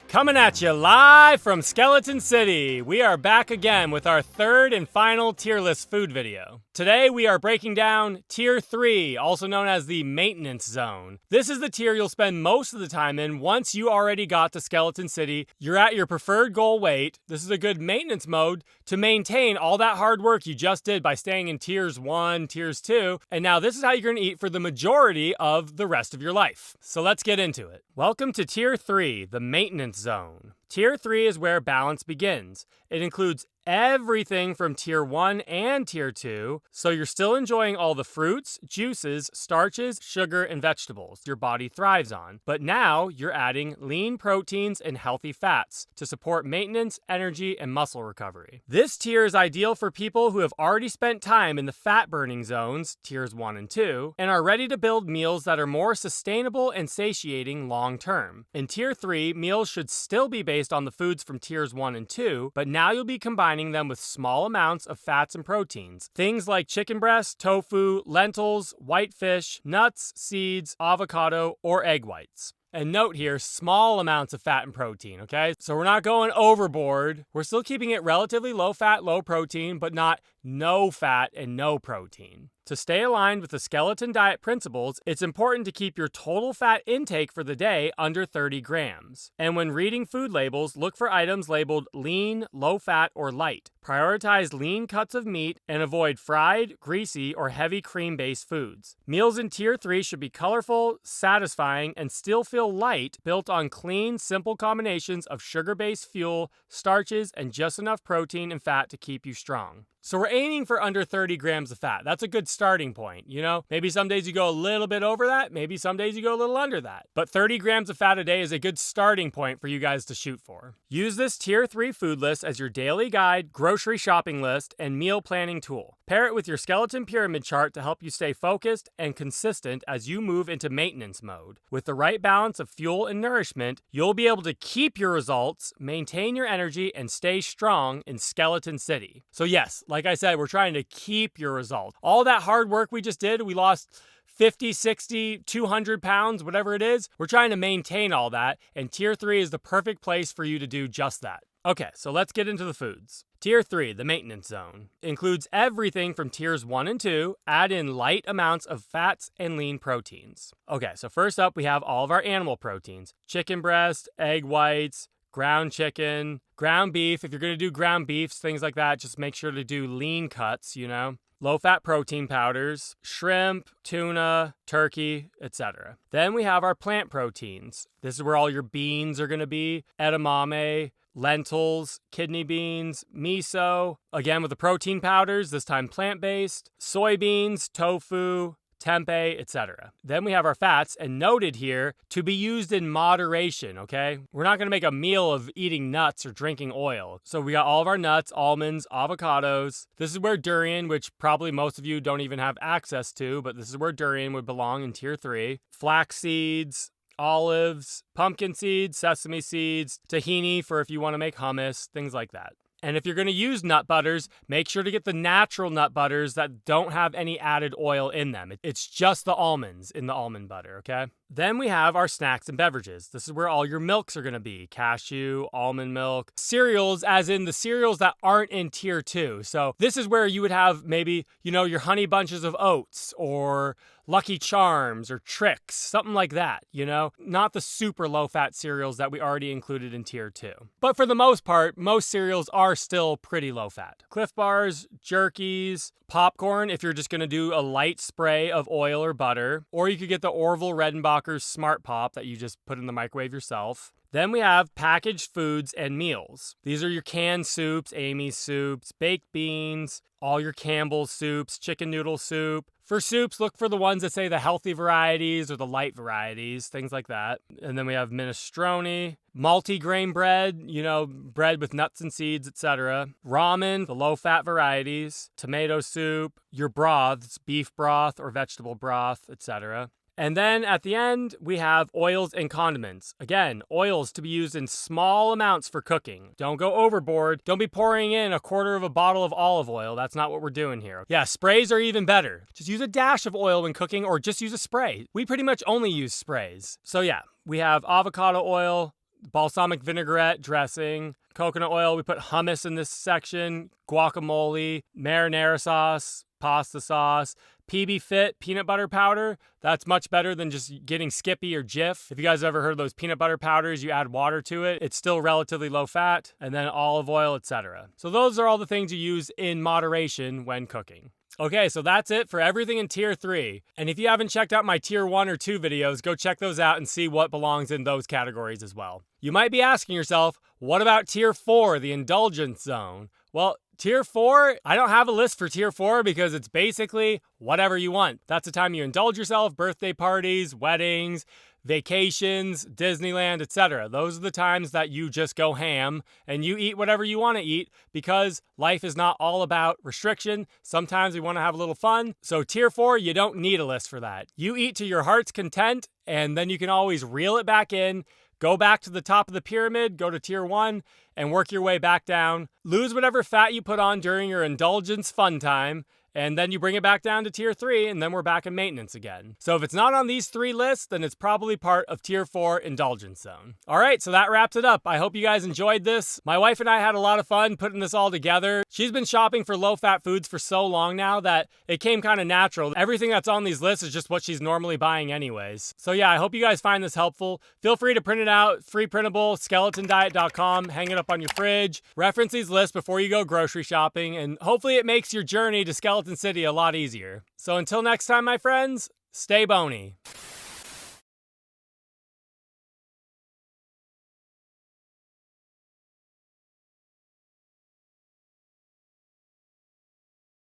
Coming at you live from Skeleton City, we are back again with our third and final tier list food video. Today we are breaking down Tier 3, also known as the Maintenance Zone. This is the tier you'll spend most of the time in once you already got to Skeleton City, you're at your preferred goal weight. This is a good maintenance mode to maintain all that hard work you just did by staying in Tiers 1, Tiers 2, and now this is how you're going to eat for the majority of the rest of your life. So let's get into it. Welcome to Tier 3, the Maintenance Zone. Tier 3 is where balance begins. It includes everything from Tier 1 and Tier 2, so you're still enjoying all the fruits, juices, starches, sugar, and vegetables your body thrives on. But now you're adding lean proteins and healthy fats to support maintenance, energy, and muscle recovery. This tier is ideal for people who have already spent time in the fat-burning zones, Tiers 1 and 2, and are ready to build meals that are more sustainable and satiating long-term. In Tier 3, meals should still be based on the foods from Tiers 1 and 2, but now you'll be combining them with small amounts of fats and proteins. Things like chicken breast, tofu, lentils, white fish, nuts, seeds, avocado, or egg whites. And note here, small amounts of fat and protein, okay? So we're not going overboard. We're still keeping it relatively low fat, low protein, but not no fat and no protein. To stay aligned with the skeleton diet principles, it's important to keep your total fat intake for the day under 30 grams. And when reading food labels, look for items labeled lean, low fat, or light. Prioritize lean cuts of meat and avoid fried, greasy, or heavy cream-based foods. Meals in Tier 3 should be colorful, satisfying, and still feel light, built on clean, simple combinations of sugar-based fuel, starches, and just enough protein and fat to keep you strong. So we're aiming for under 30 grams of fat. That's a good starting point, you know? Maybe some days you go a little bit over that, maybe some days you go a little under that. But 30 grams of fat a day is a good starting point for you guys to shoot for. Use this Tier 3 food list as your daily guide, grocery shopping list, and meal planning tool. Pair it with your skeleton pyramid chart to help you stay focused and consistent as you move into maintenance mode. With the right balance of fuel and nourishment, you'll be able to keep your results, maintain your energy, and stay strong in Skeleton City. So yes, like I said, we're trying to keep your results. All that hard work we just did, we lost 50, 60, 200 pounds, whatever it is. We're trying to maintain all that, and Tier 3 is the perfect place for you to do just that. Okay, so let's get into the foods. Tier 3, the Maintenance Zone, includes everything from Tiers 1 and 2, add in light amounts of fats and lean proteins. Okay, so first up we have all of our animal proteins. Chicken breast, egg whites, ground chicken, ground beef. If you're going to do ground beefs, things like that, just make sure to do lean cuts, you know. Low-fat protein powders, shrimp, tuna, turkey, etc. Then we have our plant proteins. This is where all your beans are going to be, edamame, lentils, kidney beans, miso, again with the protein powders, this time plant-based, soybeans, tofu, tempeh, etc. Then we have our fats, and noted here, to be used in moderation, okay? We're not going to make a meal of eating nuts or drinking oil. So we got all of our nuts, almonds, avocados. This is where durian, which probably most of you don't even have access to, but this is where durian would belong in Tier 3. Flax seeds, olives, pumpkin seeds, sesame seeds, tahini for if you want to make hummus, things like that. And if you're going to use nut butters, make sure to get the natural nut butters that don't have any added oil in them. It's just the almonds in the almond butter, okay? Then we have our snacks and beverages. This is where all your milks are going to be. Cashew, almond milk, cereals, as in the cereals that aren't in Tier 2. So this is where you would have maybe, you know, your honey bunches of oats or Lucky Charms or Trix, something like that, you know? Not the super low-fat cereals that we already included in Tier 2. But for the most part, most cereals are still pretty low-fat. Cliff Bars, jerkies, popcorn if you're just going to do a light spray of oil or butter, or you could get the Orville Redenbacher's Smart Pop that you just put in the microwave yourself. Then we have packaged foods and meals. These are your canned soups, Amy's soups, baked beans, all your Campbell's soups, chicken noodle soup. For soups, look for the ones that say the healthy varieties or the light varieties, things like that. And then we have minestrone, multi-grain bread, you know, bread with nuts and seeds, etc. Ramen, the low-fat varieties, tomato soup, your broths, beef broth or vegetable broth, etc. And then at the end, we have oils and condiments. Again, oils to be used in small amounts for cooking. Don't go overboard. Don't be pouring in a quarter of a bottle of olive oil. That's not what we're doing here. Yeah, sprays are even better. Just use a dash of oil when cooking or just use a spray. We pretty much only use sprays. So yeah, we have avocado oil, balsamic vinaigrette dressing, coconut oil. We put hummus in this section, guacamole, marinara sauce, pasta sauce, PB Fit peanut butter powder. That's much better than just getting Skippy or Jif. If you guys ever heard of those peanut butter powders, you add water to it. It's still relatively low fat, and then olive oil, etc. So those are all the things you use in moderation when cooking. Okay, so that's it for everything in Tier 3. And if you haven't checked out my Tier 1 or 2 videos, go check those out and see what belongs in those categories as well. You might be asking yourself, what about Tier 4, the indulgence zone? Well, Tier 4, I don't have a list for Tier 4 because it's basically whatever you want. That's the time you indulge yourself, birthday parties, weddings, vacations, Disneyland, etc. Those are the times that you just go ham and you eat whatever you want to eat because life is not all about restriction. Sometimes we want to have a little fun. So Tier 4, you don't need a list for that. You eat to your heart's content and then you can always reel it back in. Go back to the top of the pyramid, go to Tier 1, and work your way back down. Lose whatever fat you put on during your indulgence fun time, and then you bring it back down to Tier 3, and then we're back in maintenance again. So if it's not on these 3 lists, then it's probably part of Tier 4 indulgence zone. All right, so that wraps it up. I hope you guys enjoyed this. My wife and I had a lot of fun putting this all together. She's been shopping for low-fat foods for so long now that it came kind of natural. Everything that's on these lists is just what she's normally buying anyways. So yeah, I hope you guys find this helpful. Feel free to print it out, free printable, skeletondiet.com, hang it up on your fridge. Reference these lists before you go grocery shopping, and hopefully it makes your journey to Skeleton City a lot easier. So until next time, my friends, stay bony.